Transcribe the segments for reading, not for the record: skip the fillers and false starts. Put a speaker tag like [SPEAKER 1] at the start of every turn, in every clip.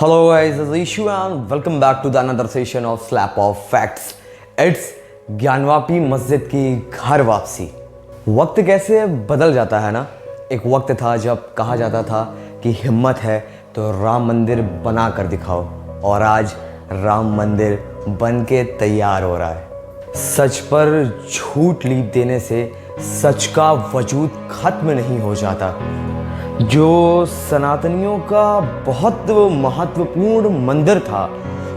[SPEAKER 1] Hello guys, this is Ishu and welcome back to the another session of Slap of Facts. It's Gyanvapi मस्जिद की घर वापसी। वक्त कैसे बदल जाता है ना। एक वक्त था जब कहा जाता था कि हिम्मत है तो राम मंदिर बना कर दिखाओ, और आज राम मंदिर बन के तैयार हो रहा है। सच पर झूठ लीप देने से सच का वजूद खत्म नहीं हो जाता। जो सनातनियों का बहुत महत्वपूर्ण मंदिर था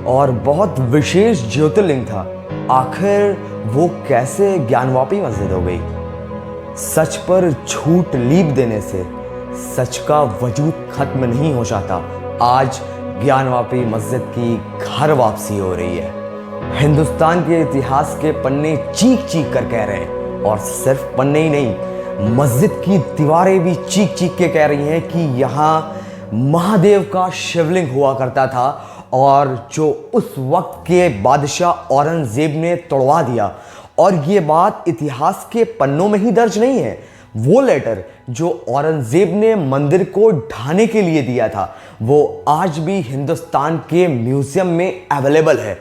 [SPEAKER 1] और बहुत विशेष ज्योतिर्लिंग था, आखिर वो कैसे ज्ञानवापी मस्जिद हो गई। सच पर झूठ लीप देने से सच का वजूद खत्म नहीं हो जाता। आज ज्ञानवापी मस्जिद की घर वापसी हो रही है। हिंदुस्तान के इतिहास के पन्ने चीख चीख कर कह रहे हैं, और सिर्फ पन्ने ही नहीं, मस्जिद की दीवारें भी चीख चीख के कह रही हैं कि यहाँ महादेव का शिवलिंग हुआ करता था, और जो उस वक्त के बादशाह औरंगजेब ने तोड़वा दिया। और ये बात इतिहास के पन्नों में ही दर्ज नहीं है, वो लेटर जो औरंगजेब ने मंदिर को ढाने के लिए दिया था वो आज भी हिंदुस्तान के म्यूजियम में अवेलेबल है।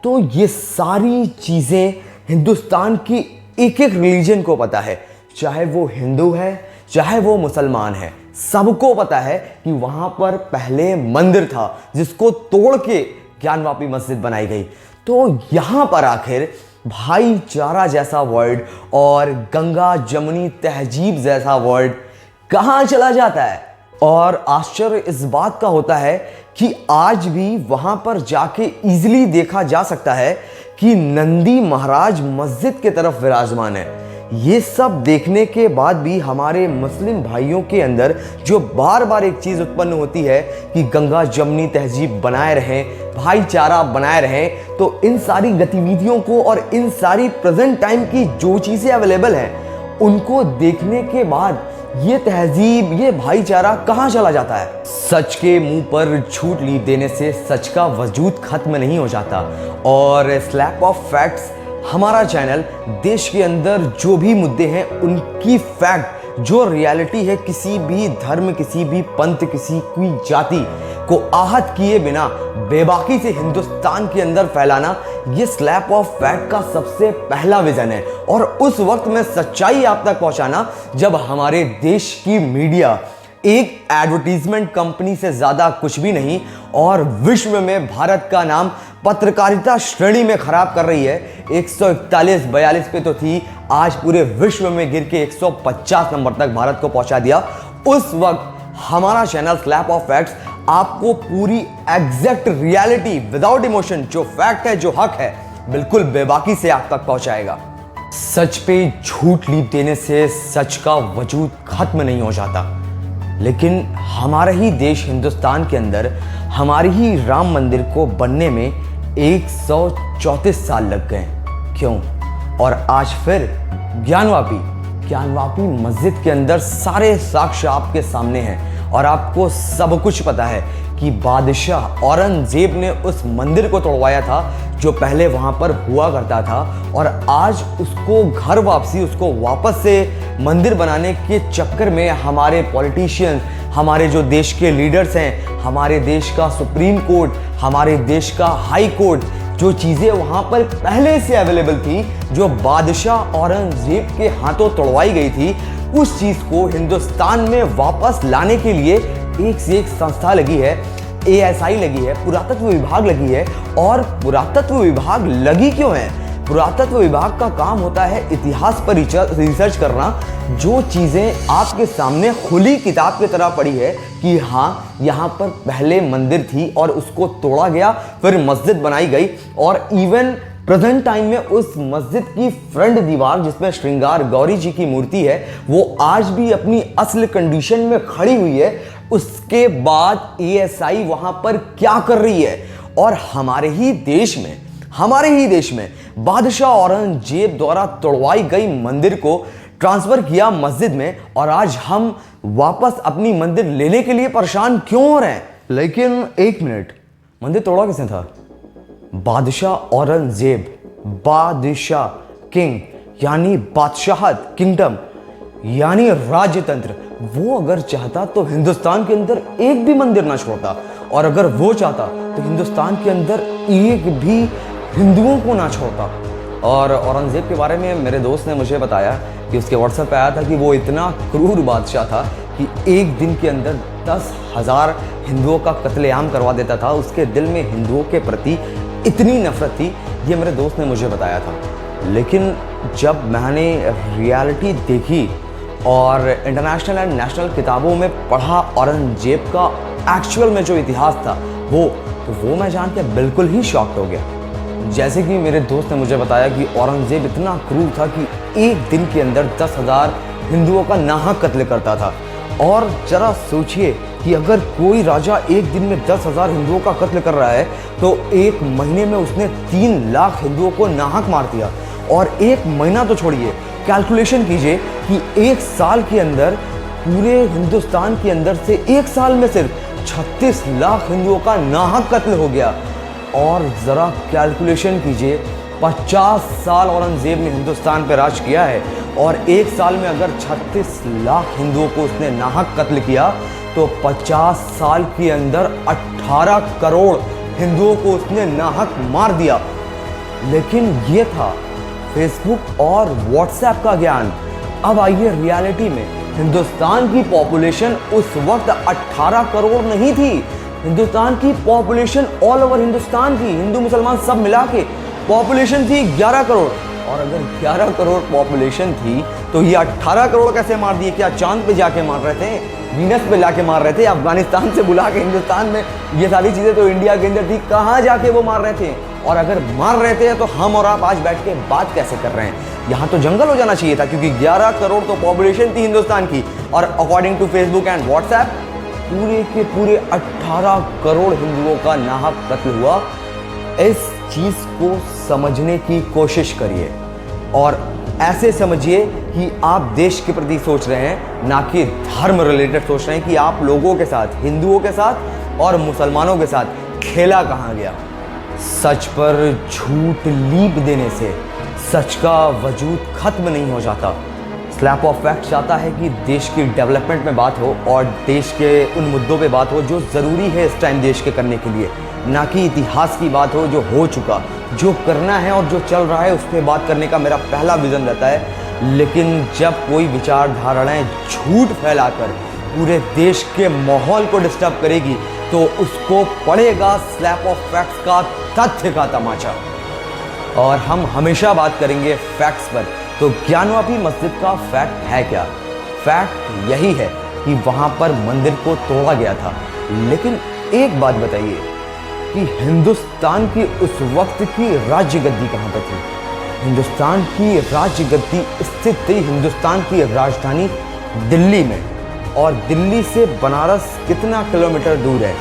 [SPEAKER 1] तो ये सारी चीज़ें हिंदुस्तान की एक एक रिलीजन को पता है, चाहे वो हिंदू है चाहे वो मुसलमान है, सबको पता है कि वहां पर पहले मंदिर था जिसको तोड़ के ज्ञानवापी मस्जिद बनाई गई। तो यहां पर आखिर भाईचारा जैसा वर्ड और गंगा जमुनी तहजीब जैसा वर्ड कहां चला जाता है। और आश्चर्य इस बात का होता है कि आज भी वहां पर जाके इजीली देखा जा सकता है कि नंदी महाराज मस्जिद के तरफ विराजमान है। ये सब देखने के बाद भी हमारे मुस्लिम भाइयों के अंदर जो बार बार एक चीज़ उत्पन्न होती है कि गंगा जमुनी तहजीब बनाए रहें, भाईचारा बनाए रहें, तो इन सारी गतिविधियों को और इन सारी प्रेजेंट टाइम की जो चीज़ें अवेलेबल हैं उनको देखने के बाद ये तहजीब, ये भाईचारा कहाँ चला जाता है। सच के मुंह पर झूठ लीप देने से सच का वजूद खत्म नहीं हो जाता। और स्लैप ऑफ फैक्ट्स हमारा चैनल देश के अंदर जो भी मुद्दे हैं उनकी फैक्ट, जो रियलिटी है, किसी भी धर्म, किसी भी पंथ, किसी की जाति को आहत किए बिना बेबाकी से हिंदुस्तान के अंदर फैलाना, ये स्लैप ऑफ फैक्ट का सबसे पहला विजन है। और उस वक्त में सच्चाई आप तक पहुंचाना जब हमारे देश की मीडिया एक एडवर्टीजमेंट कंपनी से ज्यादा कुछ भी नहीं, और विश्व में भारत का नाम पत्रकारिता श्रेणी में खराब कर रही है। 141-42 पे तो थी, आज पूरे विश्व में गिर के 150 नंबर तक भारत को पहुंचा दिया। उस वक्त हमारा चैनल स्लैप ऑफ फैक्ट्स आपको पूरी एग्जैक्ट रियलिटी विदाउट इमोशन, जो फैक्ट है, जो हक है, बिल्कुल बेबाकी से आप तक पहुंचाएगा। सच पे झूठ लीप देने से सच का वजूद खत्म नहीं हो जाता। लेकिन हमारा ही देश हिंदुस्तान के अंदर हमारी ही राम मंदिर को बनने में 134 साल लग गए। क्यों? और आज फिर ज्ञानवापी मस्जिद के अंदर सारे साक्ष्य आपके सामने हैं, और आपको सब कुछ पता है कि बादशाह औरंगजेब ने उस मंदिर को तोड़वाया था जो पहले वहां पर हुआ करता था, और आज उसको घर वापसी, उसको वापस से मंदिर बनाने के चक्कर में हमारे पॉलिटिशियंस, हमारे जो देश के लीडर्स हैं, हमारे देश का सुप्रीम कोर्ट, हमारे देश का हाई कोर्ट, जो चीज़ें वहाँ पर पहले से अवेलेबल थी, जो बादशाह औरंगजेब के हाथों तोड़वाई गई थी, उस चीज़ को हिंदुस्तान में वापस लाने के लिए एक से एक संस्था लगी है। ASI लगी है, पुरातत्व विभाग लगी है। और पुरातत्व विभाग लगी क्यों है? पुरातत्व विभाग का काम होता है इतिहास पर रिसर्च करना, जो चीज़ें आपके सामने खुली किताब की तरह पड़ी है कि हाँ, यहाँ पर पहले मंदिर थी और उसको तोड़ा गया, फिर मस्जिद बनाई गई। और इवन प्रेजेंट टाइम में उस मस्जिद की फ्रंट दीवार जिसमें श्रृंगार गौरी जी की मूर्ति है, वो आज भी अपनी असली कंडीशन में खड़ी हुई है। उसके बाद ASI वहां पर क्या कर रही है? और हमारे ही देश में बादशाह औरंगजेब द्वारा तोड़वाई गई मंदिर को ट्रांसफर किया मस्जिद में, और आज हम वापस अपनी मंदिर लेने के लिए परेशान क्यों हो रहे हैं? लेकिन एक मिनट, मंदिर तोड़ा किसने था? बादशाह औरंगजेब, बादशाह, किंग, यानी बादशाहत, किंगडम, यानी राज्यतंत्र, वो अगर चाहता तो हिंदुस्तान के अंदर एक भी मंदिर ना छोड़ता, और अगर वो चाहता तो हिंदुस्तान के अंदर एक भी हिंदुओं को ना छोड़ता। और औरंगज़ेब के बारे में मेरे दोस्त ने मुझे बताया कि उसके व्हाट्सएप पे आया था कि वो इतना क्रूर बादशाह था कि एक दिन के अंदर 10,000 हिंदुओं का कत्लेआम करवा देता था। उसके दिल में हिंदुओं के प्रति इतनी नफरत थी, ये मेरे दोस्त ने मुझे बताया था। लेकिन जब मैंने रियलिटी देखी और इंटरनेशनल एंड नेशनल किताबों में पढ़ा औरंगज़ेब का एक्चुअल में जो इतिहास था वो मैं जान के बिल्कुल ही शॉक्ड हो गया। जैसे कि मेरे दोस्त ने मुझे बताया कि औरंगज़ेब इतना क्रूर था कि एक दिन के अंदर 10,000 हिंदुओं का नाहक कत्ल करता था। और जरा सोचिए कि अगर कोई राजा एक दिन में 10,000 हिंदुओं का कत्ल कर रहा है तो एक महीने में उसने 3 लाख हिंदुओं को नाहक मार दिया। और एक महीना तो छोड़िए, कैलकुलेशन कीजिए कि एक साल के अंदर पूरे हिंदुस्तान के अंदर से एक साल में सिर्फ 36 लाख हिंदुओं का नाहक कत्ल हो गया। और ज़रा कैलकुलेशन कीजिए, 50 साल औरंगज़ेब ने हिंदुस्तान पर राज किया है और एक साल में अगर 36 लाख हिंदुओं को उसने नाहक कत्ल किया तो 50 साल के अंदर 18 करोड़ हिंदुओं को उसने नाहक मार दिया। लेकिन ये था फेसबुक और व्हाट्सएप का ज्ञान। अब आइए रियलिटी में, हिंदुस्तान की पॉपुलेशन उस वक्त 18 करोड़ नहीं थी। हिंदुस्तान की पॉपुलेशन ऑल ओवर हिंदुस्तान की, हिंदू मुसलमान सब मिला के पॉपुलेशन थी 11 करोड़। और अगर 11 करोड़ पॉपुलेशन थी तो ये 18 करोड़ कैसे मार दिए? क्या चांद पे जाके मार रहे थे, वीनस पे लाके मार रहे थे, अफगानिस्तान से बुला के हिंदुस्तान में? ये सारी चीज़ें तो इंडिया के अंदर थी, कहाँ जाके वो मार रहे थे? और अगर मार रहे थे तो हम और आप आज बैठ के बात कैसे कर रहे हैं? यहाँ तो जंगल हो जाना चाहिए था, क्योंकि 11 करोड़ तो पॉपुलेशन थी हिंदुस्तान की। और according to Facebook and WhatsApp पूरे के पूरे 18 करोड़ हिंदुओं का नाहक कत्ल हुआ। इस चीज़ को समझने की कोशिश करिए और ऐसे समझिए कि आप देश के प्रति सोच रहे हैं, ना कि धर्म रिलेटेड सोच रहे हैं कि आप लोगों के साथ, हिंदुओं के साथ और मुसलमानों के साथ खेला कहाँ गया। सच पर झूठ लीप देने से सच का वजूद खत्म नहीं हो जाता। स्लैप ऑफ फैक्ट चाहता है कि देश की डेवलपमेंट में बात हो और देश के उन मुद्दों पे बात हो जो ज़रूरी है इस टाइम देश के करने के लिए, ना कि इतिहास की बात हो जो हो चुका। जो करना है और जो चल रहा है उस पर बात करने का मेरा पहला विज़न रहता है। लेकिन जब कोई विचारधाराएं झूठ फैलाकर पूरे देश के माहौल को डिस्टर्ब करेगी तो उसको पड़ेगा स्लैप ऑफ फैक्ट्स का तथ्य का तमाचा। और हम हमेशा बात करेंगे फैक्ट्स पर। तो ज्ञानवापी मस्जिद का फैक्ट है क्या? फैक्ट यही है कि वहाँ पर मंदिर को तोड़ा गया था। लेकिन एक बात बताइए कि हिंदुस्तान की उस वक्त की राज्य गद्दी कहाँ पर थी? हिंदुस्तान की राज्य गद्दी स्थित थी हिंदुस्तान की राजधानी दिल्ली में। और दिल्ली से बनारस कितना किलोमीटर दूर है?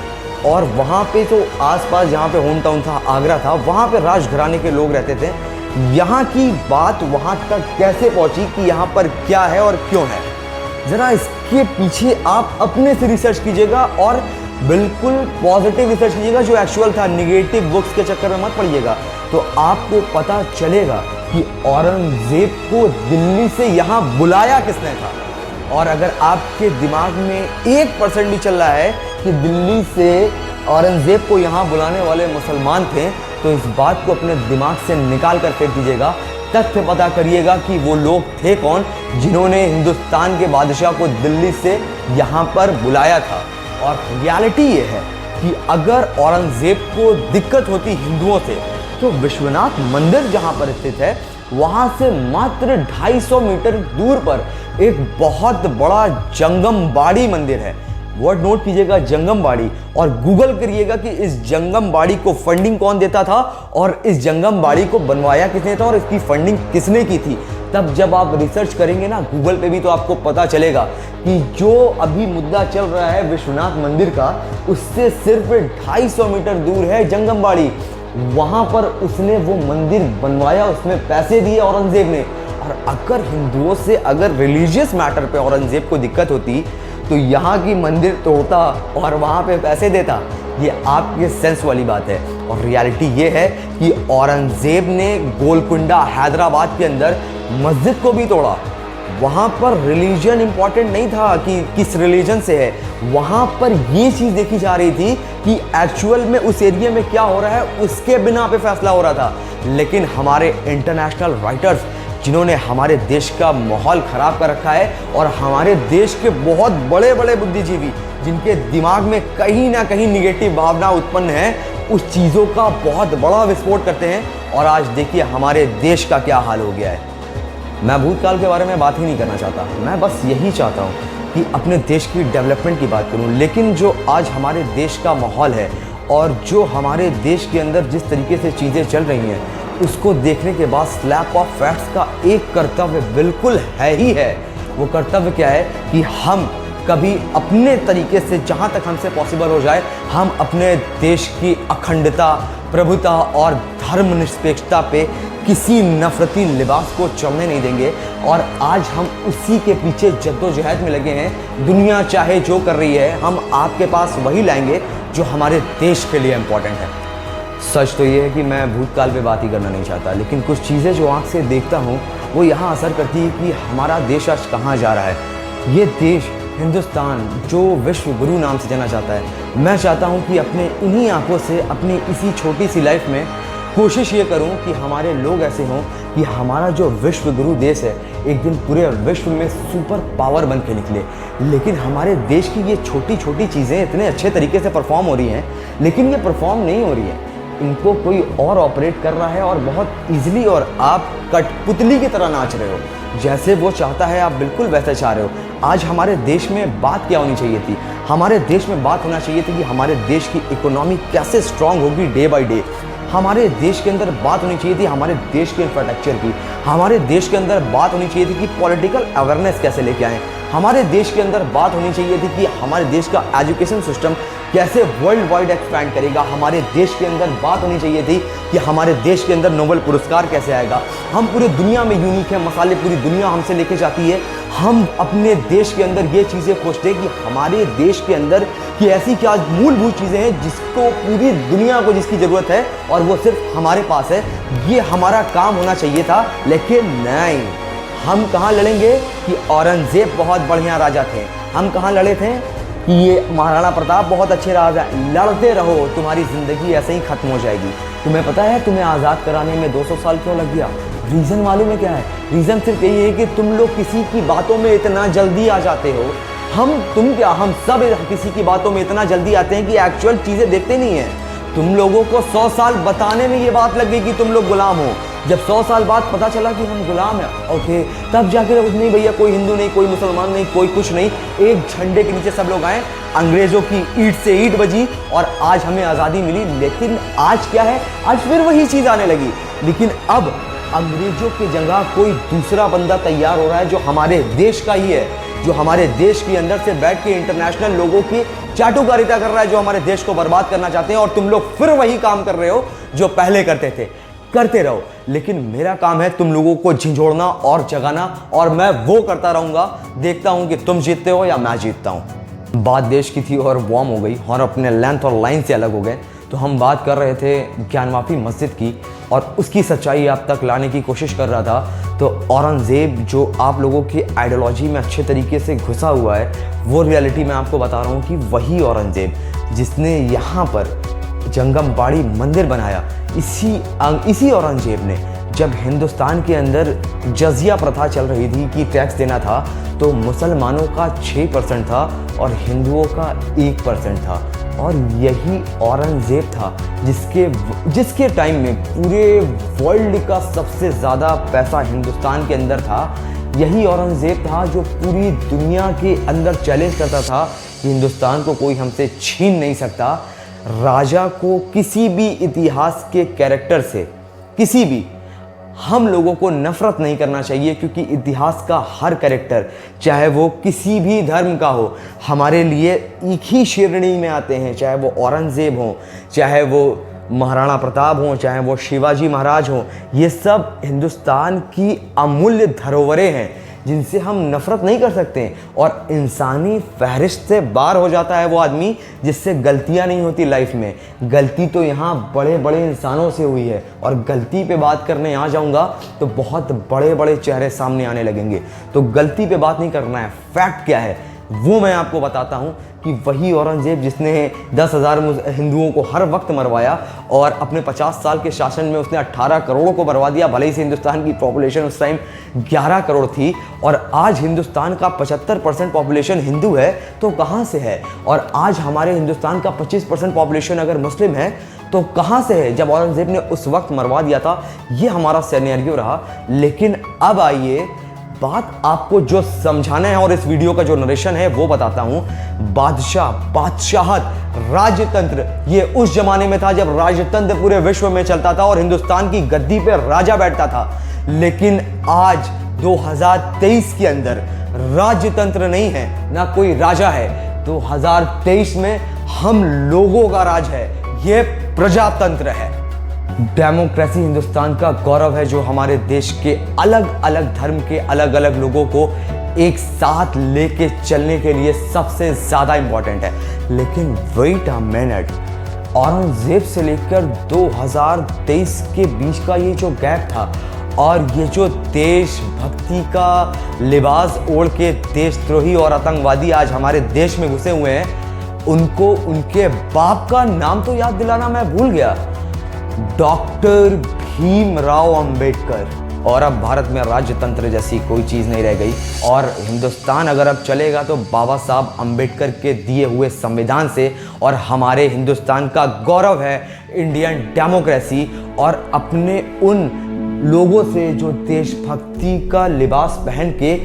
[SPEAKER 1] और वहाँ पे तो आसपास जहाँ पे होम टाउन था, आगरा था, वहाँ पे राजघराने के लोग रहते थे। यहाँ की बात वहाँ तक कैसे पहुँची कि यहाँ पर क्या है और क्यों है? ज़रा इसके पीछे आप अपने से रिसर्च कीजिएगा और बिल्कुल पॉजिटिव रिसर्च कीजिएगा जो एक्चुअल था। निगेटिव बुक्स के चक्कर में मत पड़िएगा। तो आपको पता चलेगा कि औरंगज़ेब को दिल्ली से यहाँ बुलाया किसने था। और अगर आपके दिमाग में 1% भी चल रहा है कि दिल्ली से औरंगज़ेब को यहाँ बुलाने वाले मुसलमान थे, तो इस बात को अपने दिमाग से निकाल कर फेंक दीजिएगा। तथ्य पता करिएगा कि वो लोग थे कौन जिन्होंने हिंदुस्तान के बादशाह को दिल्ली से यहाँ पर बुलाया था। और रियलिटी ये है कि अगर औरंगज़ेब को दिक्कत होती हिंदुओं से तो विश्वनाथ मंदिर जहाँ पर स्थित है वहाँ से मात्र 250 मीटर दूर पर एक बहुत बड़ा जंगम बाड़ी मंदिर है। वर्ड नोट कीजिएगा, जंगम बाड़ी, और गूगल करिएगा कि इस जंगम बाड़ी को फंडिंग कौन देता था और इस जंगम बाड़ी को बनवाया किसने था और इसकी फंडिंग किसने की थी। तब जब आप रिसर्च करेंगे ना गूगल पे भी, तो आपको पता चलेगा कि जो अभी मुद्दा चल रहा है विश्वनाथ मंदिर का, उससे सिर्फ 250 मीटर दूर है जंगम बाड़ी। वहाँ पर उसने वो मंदिर बनवाया, उसमें पैसे दिए औरंगज़ेब ने। और अगर हिंदुओं से अगर रिलीजियस मैटर पे औरंगज़ेब को दिक्कत होती तो यहाँ की मंदिर तोड़ता और वहाँ पे पैसे देता। ये आपके सेंस वाली बात है। और रियलिटी ये है कि औरंगज़ेब ने गोलकुंडा हैदराबाद के अंदर मस्जिद को भी तोड़ा। वहाँ पर रिलीजन इंपॉर्टेंट नहीं था कि किस रिलीजन से है, वहाँ पर ये चीज़ देखी जा रही थी कि एक्चुअल में उस एरिया में क्या हो रहा है, उसके बिना पे फैसला हो रहा था। लेकिन हमारे इंटरनेशनल राइटर्स जिन्होंने हमारे देश का माहौल ख़राब कर रखा है और हमारे देश के बहुत बड़े बड़े बुद्धिजीवी जिनके दिमाग में कहीं ना कहीं निगेटिव भावना उत्पन्न है, उस चीज़ों का बहुत बड़ा विस्फोट करते हैं। और आज देखिए हमारे देश का क्या हाल हो गया है। मैं भूतकाल के बारे में बात ही नहीं करना चाहता, मैं बस यही चाहता हूँ कि अपने देश की डेवलपमेंट की बात करूँ। लेकिन जो आज हमारे देश का माहौल है और जो हमारे देश के अंदर जिस तरीके से चीज़ें चल रही हैं, उसको देखने के बाद स्लैप ऑफ फैक्ट्स का एक कर्तव्य बिल्कुल है ही है। वो कर्तव्य क्या है कि हम कभी अपने तरीके से जहाँ तक हमसे पॉसिबल हो जाए, हम अपने देश की अखंडता, प्रभुता और धर्मनिरपेक्षता पे किसी नफरती लिबास को चढ़ने नहीं देंगे। और आज हम उसी के पीछे जद्दोजहद में लगे हैं। दुनिया चाहे जो कर रही है, हम आपके पास वही लाएंगे जो हमारे देश के लिए इम्पोर्टेंट है। सच तो ये है कि मैं भूतकाल पे बात ही करना नहीं चाहता, लेकिन कुछ चीज़ें जो आँख से देखता हूँ वो यहाँ असर करती है कि हमारा देश आज कहाँ जा रहा है। ये देश हिंदुस्तान जो विश्व गुरु नाम से जाना जाता है, मैं चाहता हूँ कि अपने इन्हीं आंखों से अपनी इसी छोटी सी लाइफ में कोशिश ये करूँ कि हमारे लोग ऐसे हों कि हमारा जो विश्व गुरु देश है एक दिन पूरे विश्व में सुपर पावर बन के निकले। लेकिन हमारे देश की ये छोटी छोटी चीज़ें इतने अच्छे तरीके से परफॉर्म हो रही हैं, लेकिन ये परफॉर्म नहीं हो रही है, इनको कोई और ऑपरेट कर रहा है और बहुत ईजिली, और आप कठपुतली की तरह नाच रहे हो। जैसे वो चाहता है आप बिल्कुल वैसे चाह रहे हो। आज हमारे देश में बात क्या होनी चाहिए थी? हमारे देश में बात होना चाहिए थी कि हमारे देश की इकोनॉमी कैसे स्ट्रांग होगी डे बाय डे। हमारे देश के अंदर बात होनी चाहिए थी हमारे देश के इंफ्रास्ट्रक्चर की। हमारे देश के अंदर बात होनी चाहिए थी कि पॉलिटिकल अवेयरनेस कैसे लेके आएँ। हमारे देश के अंदर बात होनी चाहिए थी कि हमारे देश का एजुकेशन सिस्टम कैसे वर्ल्ड वाइड एक्सपैंड करेगा। हमारे देश के अंदर बात होनी चाहिए थी कि हमारे देश के अंदर नोबेल पुरस्कार कैसे आएगा। हम पूरी दुनिया में यूनिक है, मसाले पूरी दुनिया हमसे लेके जाती है। हम अपने देश के अंदर ये चीज़ें खोजते हैं कि हमारे देश के अंदर कि ऐसी क्या मूलभूत चीज़ें हैं जिसको पूरी दुनिया को जिसकी ज़रूरत है और वो सिर्फ हमारे पास है। ये हमारा काम होना चाहिए था, लेकिन नहीं। हम कहाँ लड़ेंगे कि औरंगजेब बहुत बढ़िया राजा थे। हम कहाँ लड़े थे कि ये महाराणा प्रताप बहुत अच्छे राजा। लड़ते रहो, तुम्हारी ज़िंदगी ऐसे ही ख़त्म हो जाएगी। तुम्हें पता है तुम्हें आज़ाद कराने में 200 साल क्यों लग गया? रीज़न मालूम है क्या है? रीज़न सिर्फ यही है कि तुम लोग किसी की बातों में इतना जल्दी आ जाते हो। तुम क्या, हम सब किसी की बातों में इतना जल्दी आते हैं कि एक्चुअल चीज़ें देखते नहीं हैं। तुम लोगों को 100 साल बताने में ये बात लग गई कि तुम लोग गुलाम हो। जब 100 साल बाद पता चला कि हम गुलाम हैं, ओके, तब जाके नहीं भैया, कोई हिंदू नहीं, कोई मुसलमान नहीं, कोई कुछ नहीं, एक झंडे के नीचे सब लोग आए, अंग्रेज़ों की ईंट से ईंट बजी और आज हमें आज़ादी मिली। लेकिन आज क्या है? आज फिर वही चीज़ आने लगी। लेकिन अब अंग्रेज़ों की जगह कोई दूसरा बंदा तैयार हो रहा है जो हमारे देश का ही है, जो हमारे देश के अंदर से बैठ के इंटरनेशनल लोगों की चाटुकारिता कर रहा है, जो हमारे देश को बर्बाद करना चाहते हैं। और तुम लोग फिर वही काम कर रहे हो जो पहले करते थे। करते रहो, लेकिन मेरा काम है तुम लोगों को झिझोड़ना और जगाना, और मैं वो करता रहूँगा। देखता हूँ कि तुम जीतते हो या मैं जीतता हूँ। बात देश की थी और वार्म हो गई और अपने लेंथ और लाइन से अलग हो गए। तो हम बात कर रहे थे ज्ञानवापी मस्जिद की और उसकी सच्चाई आप तक लाने की कोशिश कर रहा था। तो औरंगज़ेब जो आप लोगों की आइडियोलॉजी में अच्छे तरीके से घुसा हुआ है, वो रियलिटी मैं आपको बता रहा हूँ कि वही औरंगज़ेब जिसने यहाँ पर जंगमबाड़ी मंदिर बनाया, इसी औरंगज़ेब ने जब हिंदुस्तान के अंदर जजिया प्रथा चल रही थी कि टैक्स देना था, तो मुसलमानों का 6% था और हिंदुओं का 1% था। और यही औरंगज़ेब था जिसके टाइम में पूरे वर्ल्ड का सबसे ज़्यादा पैसा हिंदुस्तान के अंदर था। यही औरंगज़ेब था जो पूरी दुनिया के अंदर चैलेंज करता था कि हिंदुस्तान को कोई हमसे छीन नहीं सकता। राजा को किसी भी इतिहास के कैरेक्टर से किसी भी हम लोगों को नफरत नहीं करना चाहिए, क्योंकि इतिहास का हर कैरेक्टर, चाहे वो किसी भी धर्म का हो, हमारे लिए एक ही श्रेणी में आते हैं। चाहे वो औरंगज़ेब हो, चाहे वो महाराणा प्रताप हो, चाहे वो शिवाजी महाराज हो, ये सब हिंदुस्तान की अमूल्य धरोहरें हैं जिनसे हम नफरत नहीं कर सकते। और इंसानी फहरिस्त से बाहर हो जाता है वो आदमी जिससे गलतियां नहीं होती लाइफ में। गलती तो यहाँ बड़े बड़े इंसानों से हुई है, और गलती पे बात करने आ जाऊँगा तो बहुत बड़े बड़े चेहरे सामने आने लगेंगे। तो गलती पे बात नहीं करना है, फैक्ट क्या है वो मैं आपको बताता हूँ कि वही औरंगजेब जिसने 10,000 हिंदुओं को हर वक्त मरवाया और अपने 50 साल के शासन में उसने 18 करोड़ को मरवा दिया, भले ही से हिंदुस्तान की पॉपुलेशन उस टाइम 11 करोड़ थी, और आज हिंदुस्तान का 75% पॉपुलेशन हिंदू है तो कहाँ से है? और आज हमारे हिंदुस्तान का 25% पॉपुलेशन अगर मुस्लिम है तो कहाँ से है? जब औरंगजेब ने उस वक्त मरवा दिया था, ये हमारा सिनेरियो रहा। लेकिन अब आइए बात आपको जो समझाना है और इस वीडियो का जो नरेशन है वो बताता हूं। बादशाह, बादशाहत, राजतंत्र, ये उस जमाने में था जब राजतंत्र पूरे विश्व में चलता था और हिंदुस्तान की गद्दी पे राजा बैठता था। लेकिन आज 2023 के अंदर राजतंत्र नहीं है, ना कोई राजा है। 2023 में हम लोगों का राज है, ये प्रजातंत्र है। डेमोक्रेसी हिंदुस्तान का गौरव है, जो हमारे देश के अलग अलग धर्म के अलग अलग लोगों को एक साथ लेके चलने के लिए सबसे ज्यादा इंपॉर्टेंट है। लेकिन वेट अ मिनट, औरंगजेब से लेकर 2023 के बीच का ये जो गैप था, और ये जो देशभक्ति का लिबास ओढ़ के देशद्रोही और आतंकवादी आज हमारे देश में घुसे हुए हैं, उनको उनके बाप का नाम तो याद दिलाना मैं भूल गया, डॉक्टर भीमराव अंबेडकर। और अब भारत में राजतंत्र जैसी कोई चीज़ नहीं रह गई, और हिंदुस्तान अगर अब चलेगा तो बाबा साहब अंबेडकर के दिए हुए संविधान से। और हमारे हिंदुस्तान का गौरव है इंडियन डेमोक्रेसी, और अपने उन लोगों से जो देशभक्ति का लिबास पहन के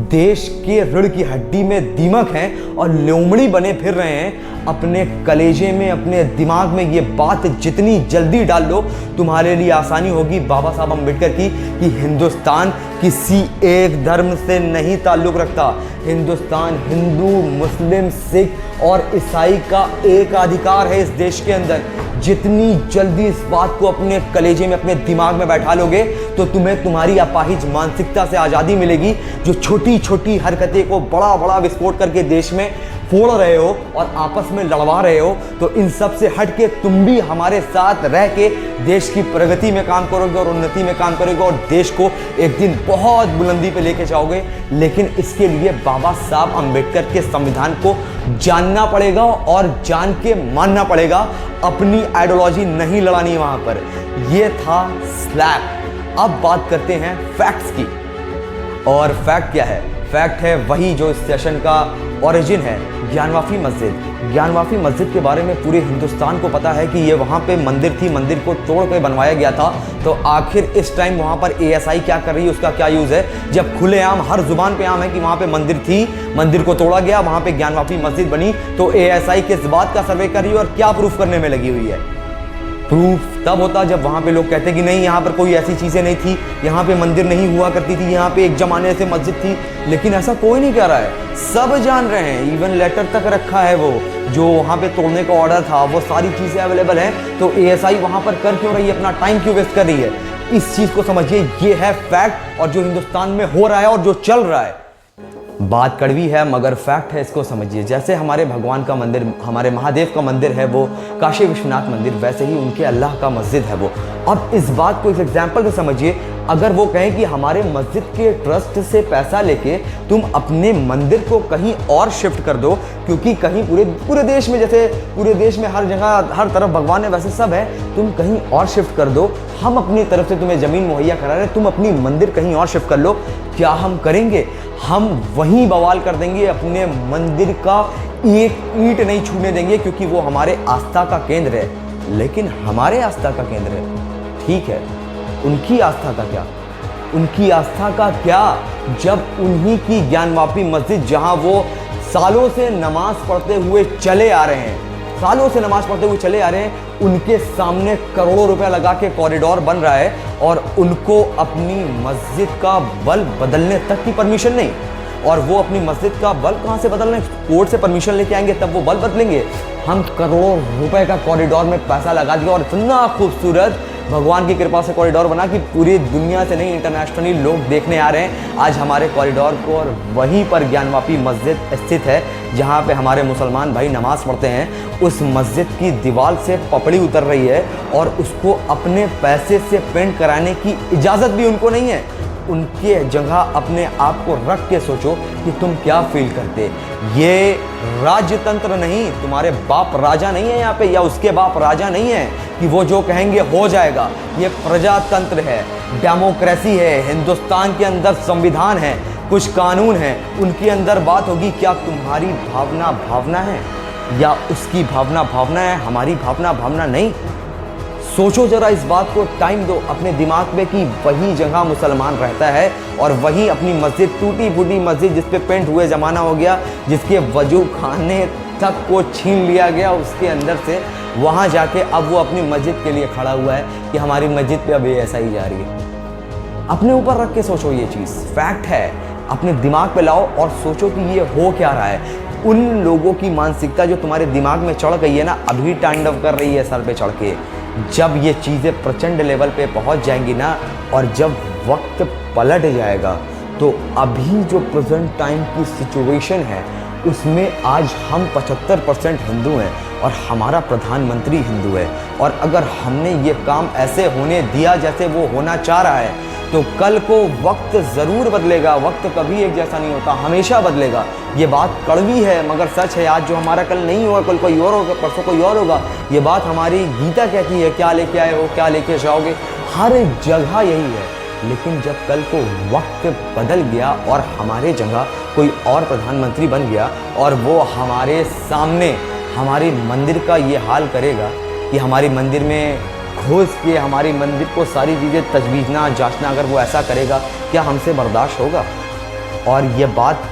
[SPEAKER 1] देश के रीढ़ की हड्डी में दीमक हैं और लोमड़ी बने फिर रहे हैं। अपने कलेजे में, अपने दिमाग में ये बात जितनी जल्दी डाल लो, तुम्हारे लिए आसानी होगी बाबा साहब अम्बेडकर की, कि हिंदुस्तान किसी एक धर्म से नहीं ताल्लुक़ रखता। हिंदुस्तान हिंदू, मुस्लिम, सिख और ईसाई का एक अधिकार है इस देश के अंदर। जितनी जल्दी इस बात को अपने कलेजे में, अपने दिमाग में बैठा लोगे तो तुम्हें तुम्हारी अपाहिज मानसिकता से आज़ादी मिलेगी। जो छोटी छोटी हरकतें को बड़ा बड़ा विस्फोट करके देश में फोड़ रहे हो और आपस में लड़वा रहे हो, तो इन सब से हट के तुम भी हमारे साथ रह के देश की प्रगति में काम करोगे और उन्नति में काम करोगे, और देश को एक दिन बहुत बुलंदी पे लेके जाओगे। लेकिन इसके लिए बाबा साहब अंबेडकर के संविधान को जानना पड़ेगा और जान के मानना पड़ेगा। अपनी आइडियोलॉजी नहीं लड़ानी है वहां पर। यह था स्लैप। अब बात करते हैं फैक्ट्स की। और फैक्ट क्या है? फैक्ट है वही जो इस सेशन का ओरिजिन है, ज्ञानवापी मस्जिद। ज्ञानवापी मस्जिद के बारे में पूरे हिंदुस्तान को पता है कि ये वहाँ पे मंदिर थी, मंदिर को तोड़ के बनवाया गया था। तो आखिर इस टाइम वहाँ पर एएसआई क्या कर रही है, उसका क्या यूज़ है, जब खुलेआम हर जुबान पे आम है कि वहाँ पे मंदिर थी, मंदिर को तोड़ा गया, वहाँ पे ज्ञानवापी मस्जिद बनी। तो एएसआई किस बात का सर्वे कर रही है और क्या प्रूफ करने में लगी हुई है? प्रूफ तब होता जब वहाँ पे लोग कहते कि नहीं, यहाँ पर कोई ऐसी चीज़ें नहीं थी, यहाँ पे मंदिर नहीं हुआ करती थी, यहाँ पे एक जमाने से मस्जिद थी। लेकिन ऐसा कोई नहीं कह रहा है, सब जान रहे हैं। इवन लेटर तक रखा है वो, जो वहाँ पे तोड़ने का ऑर्डर था, वो सारी चीज़ें अवेलेबल हैं। तो एएसआई वहाँ पर कर क्यों रही है, अपना टाइम क्यों वेस्ट कर रही है? इस चीज़ को समझिए, ये है फैक्ट, और जो हिंदुस्तान में हो रहा है और जो चल रहा है। बात कड़वी है मगर फैक्ट है, इसको समझिए। जैसे हमारे भगवान का मंदिर, हमारे महादेव का मंदिर है वो काशी विश्वनाथ मंदिर, वैसे ही उनके अल्लाह का मस्जिद है वो। अब इस बात को इस एग्जाम्पल से समझिए। अगर वो कहें कि हमारे मस्जिद के ट्रस्ट से पैसा लेके तुम अपने मंदिर को कहीं और शिफ्ट कर दो, क्योंकि कहीं पूरे देश में, जैसे पूरे देश में हर जगह हर तरफ भगवान है, वैसे सब है, तुम कहीं और शिफ्ट कर दो, हम अपनी तरफ से तुम्हें ज़मीन मुहैया करा रहे हैं, तुम अपनी मंदिर कहीं और शिफ्ट कर लो। क्या हम करेंगे? हम वहीं बवाल कर देंगे, अपने मंदिर का एक ईंट नहीं छूने देंगे, क्योंकि वो हमारे आस्था का केंद्र है। लेकिन हमारे आस्था का केंद्र है, ठीक है, उनकी आस्था का क्या? उनकी आस्था का क्या जब उन्हीं की ज्ञानवापी मस्जिद, जहां वो सालों से नमाज पढ़ते हुए चले आ रहे हैं, सालों से नमाज पढ़ते हुए चले आ रहे हैं, उनके सामने करोड़ों रुपया लगा के कॉरिडोर बन रहा है, और उनको अपनी मस्जिद का बल्ब बदलने तक की परमिशन नहीं। और वो अपनी मस्जिद का बल्ब कहाँ से बदल रहे हैं? कोर्ट से परमिशन लेके आएंगे तब वो बल्ब बदलेंगे। हम करोड़ों रुपए का कॉरिडोर में पैसा लगा दिया और इतना खूबसूरत भगवान की कृपा से कॉरिडोर बना कि पूरी दुनिया से नहीं, इंटरनेशनली लोग देखने आ रहे हैं आज हमारे कॉरिडोर को। और वहीं पर ज्ञानवापी मस्जिद स्थित है जहाँ पे हमारे मुसलमान भाई नमाज़ पढ़ते हैं। उस मस्जिद की दीवार से पपड़ी उतर रही है और उसको अपने पैसे से पेंट कराने की इजाज़त भी उनको नहीं है। उनके जगह अपने आप को रख के सोचो कि तुम क्या फील करते। ये राजतंत्र नहीं, तुम्हारे बाप राजा नहीं है यहाँ पे, या उसके बाप राजा नहीं है कि वो जो कहेंगे हो जाएगा। ये प्रजातंत्र है, डेमोक्रेसी है। हिंदुस्तान के अंदर संविधान है, कुछ कानून है, उनके अंदर बात होगी। क्या तुम्हारी भावना भावना है या उसकी भावना भावना है? हमारी भावना भावना नहीं। सोचो जरा इस बात को, टाइम दो अपने दिमाग में कि वही जगह मुसलमान रहता है और वही अपनी मस्जिद, टूटी फूटी मस्जिद जिस पे पेंट हुए ज़माना हो गया, जिसके वजू खाने तक को छीन लिया गया उसके अंदर से, वहाँ जाके अब वो अपनी मस्जिद के लिए खड़ा हुआ है कि हमारी मस्जिद पे अब ये ऐसा ही जा रही है। अपने ऊपर रख के सोचो, ये चीज़ फैक्ट है। अपने दिमाग पे लाओ और सोचो कि ये हो क्या रहा है। उन लोगों की मानसिकता जो तुम्हारे दिमाग में चढ़ गई है ना, अभी तांडव कर रही है सर पे चढ़ के। जब ये चीज़ें प्रचंड लेवल पे पहुंच जाएंगी ना, और जब वक्त पलट जाएगा, तो अभी जो प्रेजेंट टाइम की सिचुएशन है उसमें आज हम 75% हिंदू हैं और हमारा प्रधानमंत्री हिंदू है। और अगर हमने ये काम ऐसे होने दिया जैसे वो होना चाह रहा है, तो कल को वक्त ज़रूर बदलेगा। वक्त कभी एक जैसा नहीं होता, हमेशा बदलेगा। ये बात कड़वी है मगर सच है। आज जो हमारा कल नहीं होगा, कल कोई और होगा, परसों कोई और होगा। ये बात हमारी गीता कहती है, क्या लेके आए हो क्या लेके जाओगे, हर जगह यही है। लेकिन जब कल को वक्त बदल गया और हमारे जगह कोई और प्रधानमंत्री बन गया और वो हमारे सामने हमारी मंदिर का ये हाल करेगा कि हमारी मंदिर में घुस के हमारी मंदिर को सारी चीज़ें तजवीज़ना जांचना, अगर वो ऐसा करेगा, क्या हमसे बर्दाश्त होगा? और ये बात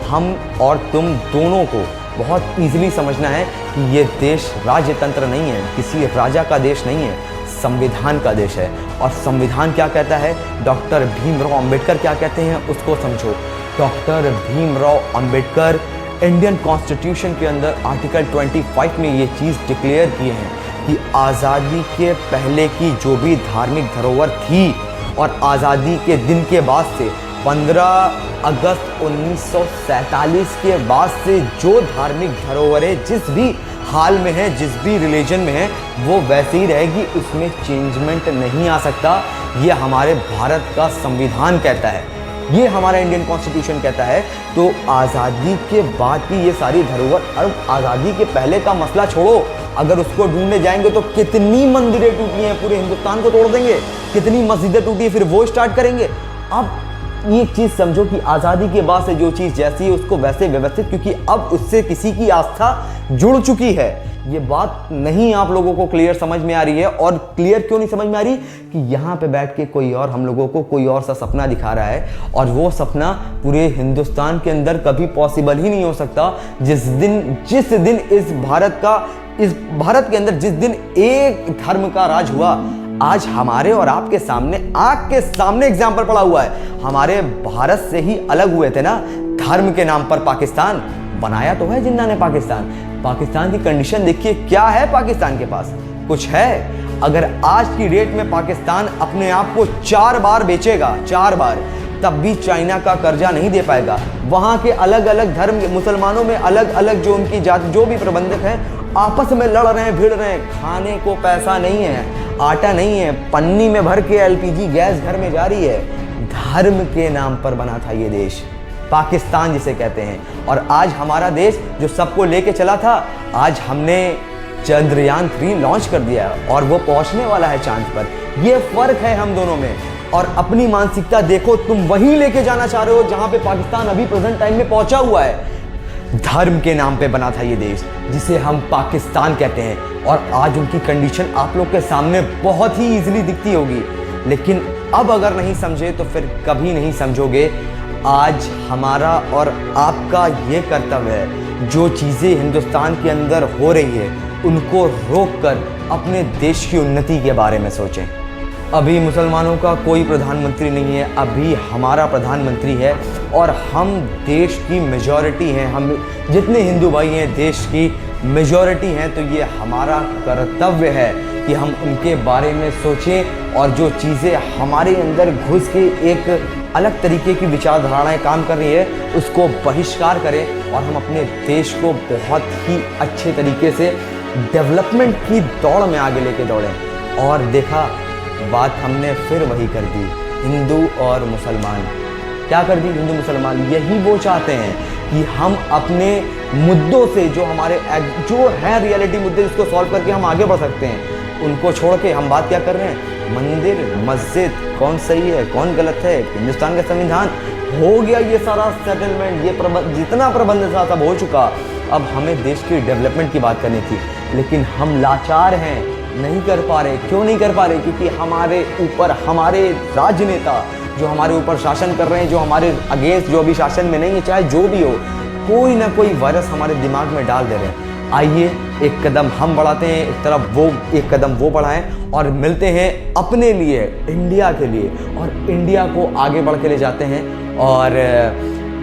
[SPEAKER 1] हम और तुम दोनों को बहुत ईजिली समझना है कि ये देश राज्यतंत्र नहीं है, किसी राजा का देश नहीं है, संविधान का देश है। और संविधान क्या कहता है, डॉक्टर भीमराव अंबेडकर क्या कहते हैं, उसको समझो। Doctor Bhimrao Ambedkar Indian constitution के अंदर आर्टिकल 25 में ये चीज़ डिक्लेयर किए हैं कि आज़ादी के पहले की जो भी धार्मिक धरोहर थी और आज़ादी के दिन के बाद से 15 अगस्त 1947 के बाद से जो धार्मिक धरोहरें जिस भी हाल में है, जिस भी रिलीजन में है, वो वैसे ही रहेगी, उसमें चेंजमेंट नहीं आ सकता। ये हमारे भारत का संविधान कहता है, ये हमारा इंडियन कॉन्स्टिट्यूशन कहता है। तो आज़ादी के बाद की ये सारी धरोहर, अब आज़ादी के पहले का मसला छोड़ो, अगर उसको ढूंढने जाएंगे तो कितनी मंदिरें टूटी हैं, पूरे हिंदुस्तान को तोड़ देंगे। कितनी मस्जिदें टूटी है, फिर वो स्टार्ट करेंगे। अब ये चीज़ समझो कि आज़ादी के बाद से जो चीज़ जैसी है उसको वैसे व्यवस्थित, क्योंकि अब उससे किसी की आस्था जुड़ चुकी है। ये बात नहीं आप लोगों को क्लियर समझ में आ रही है। और क्लियर क्यों नहीं समझ में आ रही कि यहाँ पे बैठ के कोई और हम लोगों को कोई और सा सपना दिखा रहा है, और वो सपना पूरे हिंदुस्तान के अंदर कभी पॉसिबल ही नहीं हो सकता। जिस दिन इस भारत के अंदर जिस दिन एक धर्म का राज हुआ, आज हमारे और आपके सामने, आंख के सामने एग्जाम्पल पड़ा हुआ है। हमारे भारत से ही अलग हुए थे ना धर्म के नाम पर। पाकिस्तान बनाया तो है जिन्ना ने पाकिस्तान। पाकिस्तान की कंडीशन देखिए, क्या है पाकिस्तान के पास? कुछ है? अगर आज की डेट में पाकिस्तान अपने आप को 4 बार बेचेगा, 4 बार, तब भी चाइना का कर्जा नहीं दे पाएगा। वहाँ के अलग अलग धर्म, मुसलमानों में अलग अलग जो उनकी जाति, जो भी प्रबंधक हैं, आपस में लड़ रहे हैं, भिड़ रहे हैं। खाने को पैसा नहीं है, आटा नहीं है, पन्नी में भर के LPG गैस घर में जा रही है। धर्म के नाम पर बना था ये देश, पाकिस्तान जिसे कहते हैं। और आज हमारा देश जो सबको लेके चला था, आज हमने चंद्रयान 3 लॉन्च कर दिया है और वो पहुंचने वाला है चांद पर। ये फर्क है हम दोनों में। और अपनी मानसिकता देखो, तुम वहीं लेके जाना चाह रहे हो जहां पे पाकिस्तान अभी प्रेजेंट टाइम में पहुंचा हुआ है। धर्म के नाम पे बना था ये देश जिसे हम पाकिस्तान कहते हैं। और आज उनकी कंडीशन आप लोग के सामने बहुत ही इजीली दिखती होगी, लेकिन अब अगर नहीं समझे तो फिर कभी नहीं समझोगे। आज हमारा और आपका ये कर्तव्य है, जो चीज़ें हिंदुस्तान के अंदर हो रही है उनको रोककर अपने देश की उन्नति के बारे में सोचें। अभी मुसलमानों का कोई प्रधानमंत्री नहीं है, अभी हमारा प्रधानमंत्री है और हम देश की मेजॉरिटी हैं। हम जितने हिंदू भाई हैं देश की मेजॉरिटी हैं। तो ये हमारा कर्तव्य है कि हम उनके बारे में सोचें और जो चीज़ें हमारे अंदर घुस के एक अलग तरीके की विचारधाराएं काम कर रही है उसको बहिष्कार करें और हम अपने देश को बहुत ही अच्छे तरीके से डेवलपमेंट की दौड़ में आगे लेके दौड़ें। और देखा, बात हमने फिर वही कर दी, हिंदू और मुसलमान। क्या कर दी? हिंदू मुसलमान। यही वो चाहते हैं कि हम अपने मुद्दों से जो हमारे जो है रियलिटी मुद्दे जिसको सॉल्व करके हम आगे बढ़ सकते हैं, उनको छोड़ के हम बात क्या कर रहे हैं? मंदिर मस्जिद कौन सही है कौन गलत है, हिंदुस्तान का संविधान हो गया ये सारा सेटलमेंट, ये जितना प्रबंध था सब हो चुका। अब हमें देश की डेवलपमेंट की बात करनी थी, लेकिन हम लाचार हैं, नहीं कर पा रहे। क्यों नहीं कर पा रहे? क्योंकि हमारे ऊपर हमारे राजनेता जो हमारे ऊपर शासन कर रहे हैं, जो हमारे अगेंस्ट जो अभी शासन में नहीं है, चाहे जो भी हो, कोई ना कोई वायरस हमारे दिमाग में डाल दे रहे हैं। आइए एक कदम हम बढ़ाते हैं, एक कदम वो बढ़ाएं और मिलते हैं अपने लिए, इंडिया के लिए, और इंडिया को आगे बढ़ के ले जाते हैं। और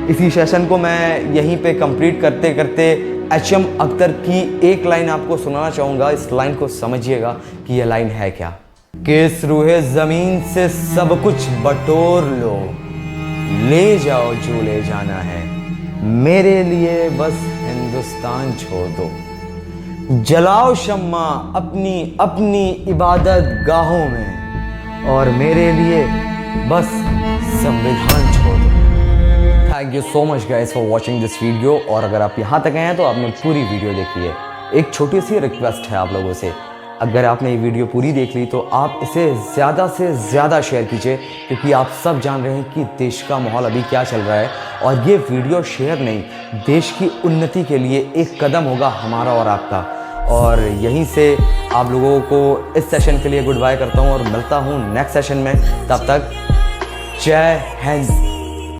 [SPEAKER 1] इसी सेशन को मैं यहीं पे कंप्लीट करते करते एचएम अख्तर की एक लाइन आपको सुनाना चाहूँगा। इस लाइन को समझिएगा कि यह लाइन है क्या। कि इस रूहे ज़मीन से सब कुछ बटोर लो, ले जाओ जो ले जाना है, मेरे लिए बस हिंदुस्तान छोड़ दो। जलाओ शम्मा अपनी अपनी इबादत गाहों में, और मेरे लिए बस संविधान छोड़ दो। Thank you so much guys for watching this video. और अगर आप यहाँ तक आए हैं तो आपने पूरी वीडियो देखी है। एक छोटी सी रिक्वेस्ट है आप लोगों से, अगर आपने ये वीडियो पूरी देख ली तो आप इसे ज़्यादा से ज़्यादा शेयर कीजिए, क्योंकि आप सब जान रहे हैं कि देश का माहौल अभी क्या चल रहा है। और ये वीडियो शेयर नहीं, देश की उन्नति के लिए एक कदम होगा हमारा और आपका। और यहीं से आप लोगों को इस सेशन के लिए गुड बाय करता हूँ और मिलता हूँ नेक्स्ट सेशन में। तब तक जय हिंद।